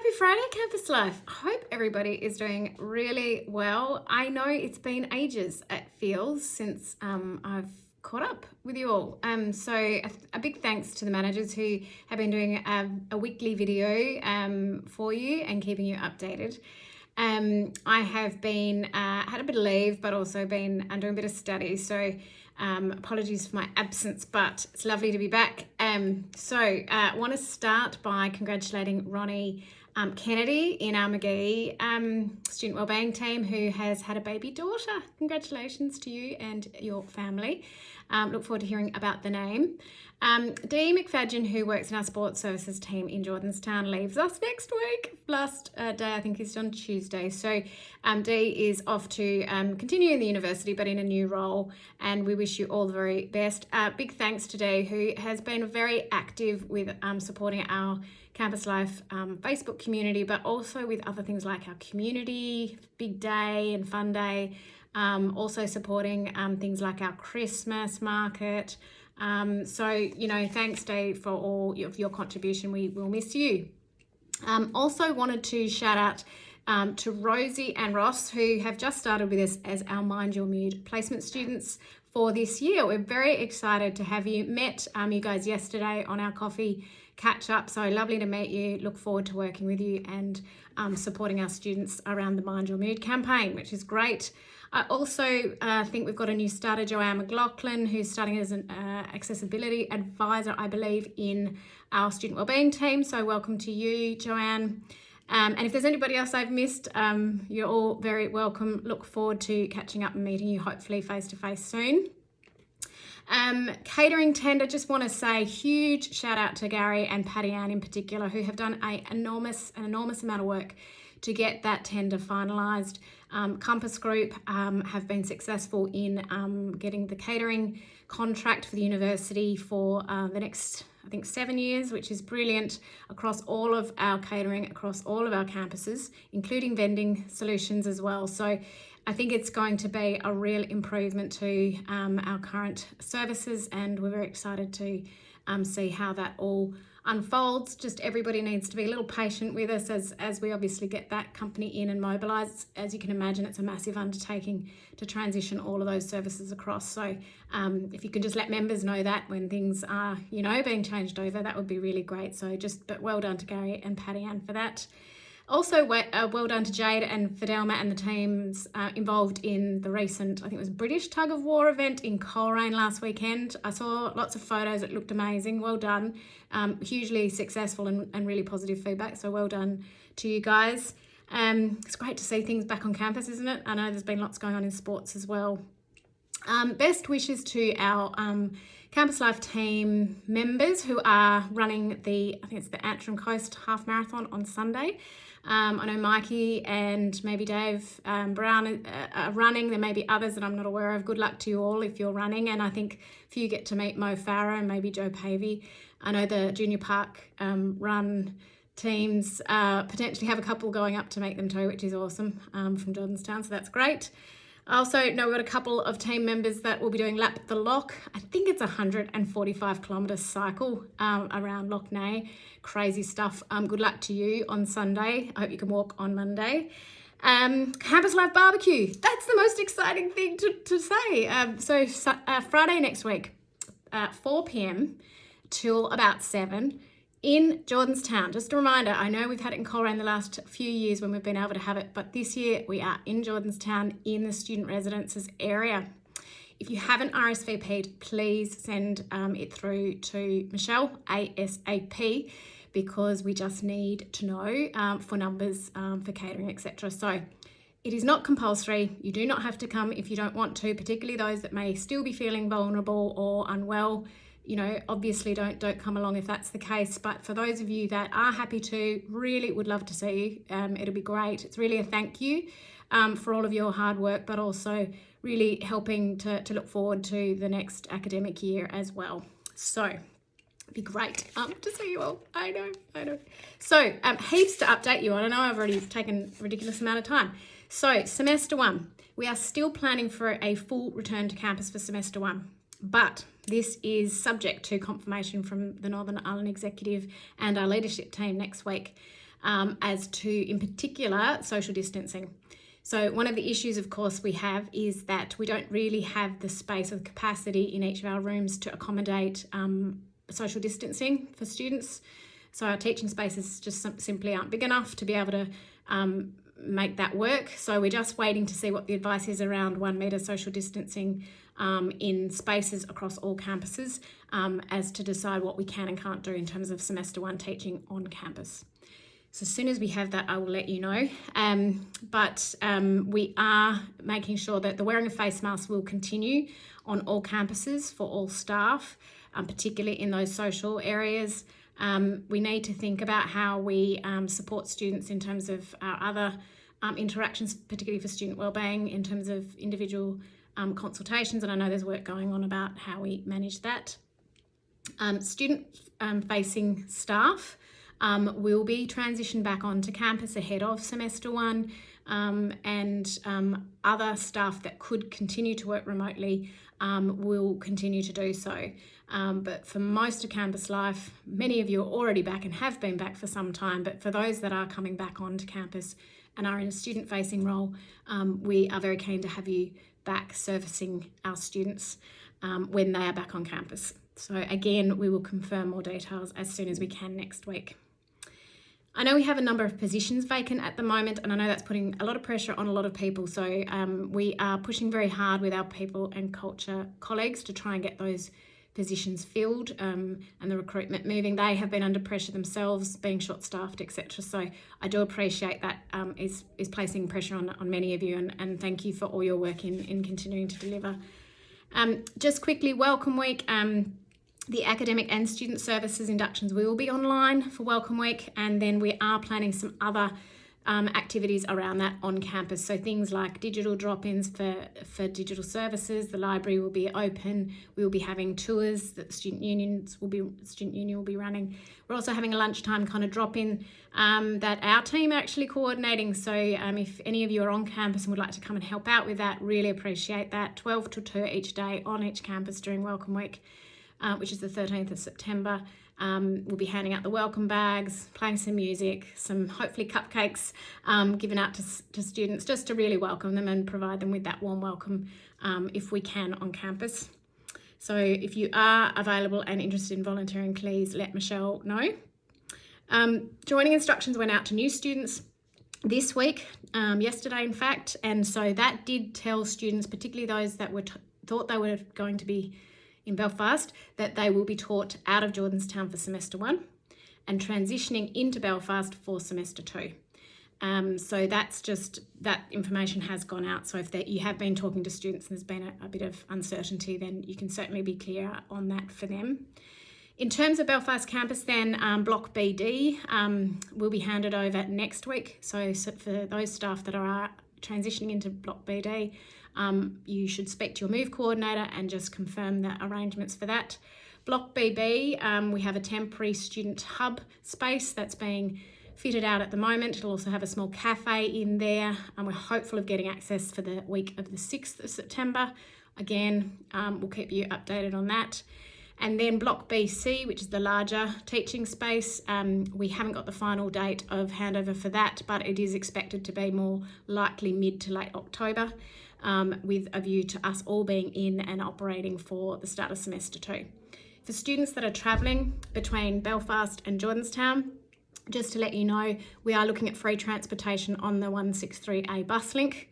Happy Friday, Campus Life. I hope everybody is doing really well. I know it's been ages, it feels, since I've caught up with you all. So a big thanks to the managers who have been doing a weekly video for you and keeping you updated. I have been had a bit of leave, but also been doing a bit of study. So apologies for my absence, but it's lovely to be back. I want to start by congratulating Ronnie Kennedy in our Magee student wellbeing team, who has had a baby daughter. Congratulations to you and your family. Look forward to hearing about the name. Dee McFadgen, who works in our sports services team in Jordanstown, leaves us next week. Last day, I think, is on Tuesday. So Dee is off to continue in the university, but in a new role, and we wish you all the very best. Big thanks to Dee, who has been very active with supporting our Campus Life Facebook community, but also with other things like our community big day and fun day. Also supporting things like our Christmas market. Thanks, Dave, for all of your contribution. We will miss you. Also wanted to shout out to Rosie and Ross, who have just started with us as our Mind Your Mood placement students for this year. We're very excited to have you. Met you guys yesterday on our coffee catch up. So lovely to meet you. Look forward to working with you and supporting our students around the Mind Your Mood campaign, which is great. I also think we've got a new starter, Joanne McLaughlin, who's starting as an accessibility advisor, I believe, in our student wellbeing team. So welcome to you, Joanne. And if there's anybody else I've missed, you're all very welcome. Look forward to catching up and meeting you, hopefully face-to-face soon. Catering tender, just want to say huge shout out to Gary and Patty Ann in particular, who have done an enormous amount of work to get that tender finalised. Compass Group have been successful in getting the catering contract for the university for the next, I think, 7 years, which is brilliant, across all of our catering, across all of our campuses, including vending solutions as well. So I think it's going to be a real improvement to our current services, and we're very excited to see how that all unfolds. Just everybody needs to be a little patient with us as we obviously get that company in and mobilised. As you can imagine, it's a massive undertaking to transition all of those services across. So if you can just let members know that when things are, being changed over, that would be really great. So but well done to Gary and Patty Ann for that. Also, well done to Jade and Fidelma and the teams involved in the recent, I think it was British Tug of War event in Coleraine last weekend. I saw lots of photos. It looked amazing. Well done. Hugely successful and really positive feedback. So well done to you guys. It's great to see things back on campus, isn't it? I know there's been lots going on in sports as well. Best wishes to our Campus Life team members who are running I think it's the Antrim Coast Half Marathon on Sunday. I know Mikey and maybe Dave Brown are running. There may be others that I'm not aware of. Good luck to you all if you're running. And I think if you get to meet Mo Farah and maybe Joe Pavey, I know the Junior Park run teams potentially have a couple going up to meet them too, which is awesome, from Jordanstown. So that's great. I also know we've got a couple of team members that will be doing Lap the Loch. I think it's a 145 kilometre cycle around Loch Ney. Crazy stuff. Good luck to you on Sunday. I hope you can walk on Monday. Campus Life Barbecue. That's the most exciting thing to say. Friday next week, 4 p.m. till about 7 in Jordanstown. Just a reminder, I know we've had it in Coleraine the last few years when we've been able to have it, but this year we are in Jordanstown in the student residences area. If you haven't RSVP'd, please send it through to Michelle, ASAP, because we just need to know for numbers for catering, etc. So it is not compulsory. You do not have to come if you don't want to, particularly those that may still be feeling vulnerable or unwell. Obviously don't come along if that's the case. But for those of you that are happy to, really would love to see you. It'll be great. It's really a thank you for all of your hard work, but also really helping to look forward to the next academic year as well. So it'd be great to see you all. I know. So heaps to update you on. I know I've already taken a ridiculous amount of time. So semester 1, we are still planning for a full return to campus for semester 1. But this is subject to confirmation from the Northern Ireland Executive and our leadership team next week. as to, in particular, social distancing. So one of the issues, of course, we have is that we don't really have the space or the capacity in each of our rooms to accommodate social distancing for students. So our teaching spaces just simply aren't big enough to be able to make that work. So we're just waiting to see what the advice is around 1 metre social distancing in spaces across all campuses as to decide what we can and can't do in terms of semester 1 teaching on campus. So as soon as we have that, I will let you know. But we are making sure that the wearing of face masks will continue on all campuses for all staff, particularly in those social areas. We need to think about how we support students in terms of our other interactions, particularly for student wellbeing, in terms of individual consultations. And I know there's work going on about how we manage that. Student-facing staff will be transitioned back onto campus ahead of semester 1, and other staff that could continue to work remotely will continue to do so. But for most of campus life, many of you are already back and have been back for some time, but for those that are coming back onto campus and are in a student-facing role, we are very keen to have you back servicing our students when they are back on campus. So again, we will confirm more details as soon as we can next week. I know we have a number of positions vacant at the moment, and I know that's putting a lot of pressure on a lot of people. So we are pushing very hard with our people and culture colleagues to try and get those positions filled and the recruitment moving. They have been under pressure themselves, being short-staffed, etc. So I do appreciate that is placing pressure on many of you, and thank you for all your work in continuing to deliver. Just quickly, Welcome Week. The academic and student services inductions will be online for Welcome Week, and then we are planning some other activities around that on campus. So things like digital drop-ins for digital services. The library will be open. We will be having tours that the student union will be running. We're also having a lunchtime kind of drop-in that our team are actually coordinating. So if any of you are on campus and would like to come and help out with that, really appreciate that. 12 to 2 each day on each campus during Welcome Week. Which is the 13th of September. We'll be handing out the welcome bags, playing some music, some hopefully cupcakes given out to students just to really welcome them and provide them with that warm welcome if we can on campus. So if you are available and interested in volunteering, please let Michelle know. Joining instructions went out to new students this week, yesterday in fact, and so that did tell students, particularly those that thought they were going to be in Belfast, that they will be taught out of Jordanstown for semester 1 and transitioning into Belfast for semester 2. So that's just, that information has gone out. So if you have been talking to students and there's been a bit of uncertainty, then you can certainly be clear on that for them. In terms of Belfast campus then, Block BD will be handed over next week. So for those staff that are transitioning into Block BD, you should speak to your move coordinator and just confirm the arrangements for that. Block BB, we have a temporary student hub space that's being fitted out at the moment. It'll also have a small cafe in there, and we're hopeful of getting access for the week of the 6th of September. Again, we'll keep you updated on that. And then Block BC, which is the larger teaching space, we haven't got the final date of handover for that, but it is expected to be more likely mid to late October, with a view to us all being in and operating for the start of semester 2. For students that are travelling between Belfast and Jordanstown, just to let you know, we are looking at free transportation on the 163A bus link.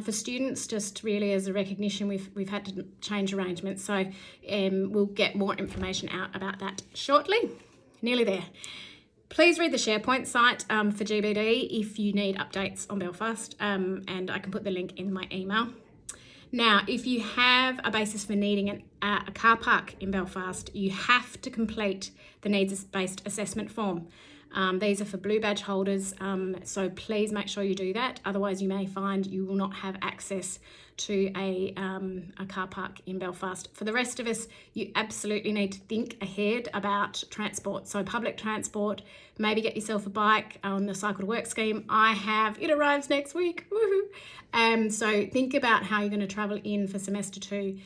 For students, just really as a recognition, we've had to change arrangements, so we'll get more information out about that shortly. Nearly there. Please read the SharePoint site for GBD if you need updates on Belfast, and I can put the link in my email. Now, if you have a basis for needing a car park in Belfast, you have to complete the needs-based assessment form. These are for blue badge holders, so please make sure you do that. Otherwise, you may find you will not have access to a car park in Belfast. For the rest of us, you absolutely need to think ahead about transport. So public transport, maybe get yourself a bike on the Cycle to Work scheme. It arrives next week. Woohoo! So think about how you're going to travel in for semester 2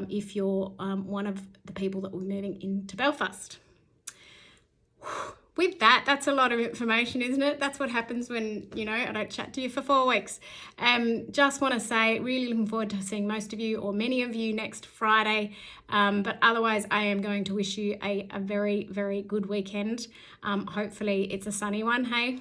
if you're one of the people that will be moving into Belfast. with that, that's a lot of information, isn't it? That's what happens when, I don't chat to you for 4 weeks. Just want to say, really looking forward to seeing most of you or many of you next Friday. But otherwise, I am going to wish you a very, very good weekend. Hopefully it's a sunny one, hey?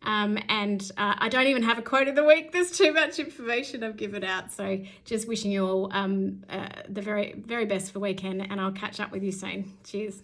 I don't even have a quote of the week. There's too much information I've given out. So just wishing you all the very, very best for weekend, and I'll catch up with you soon. Cheers.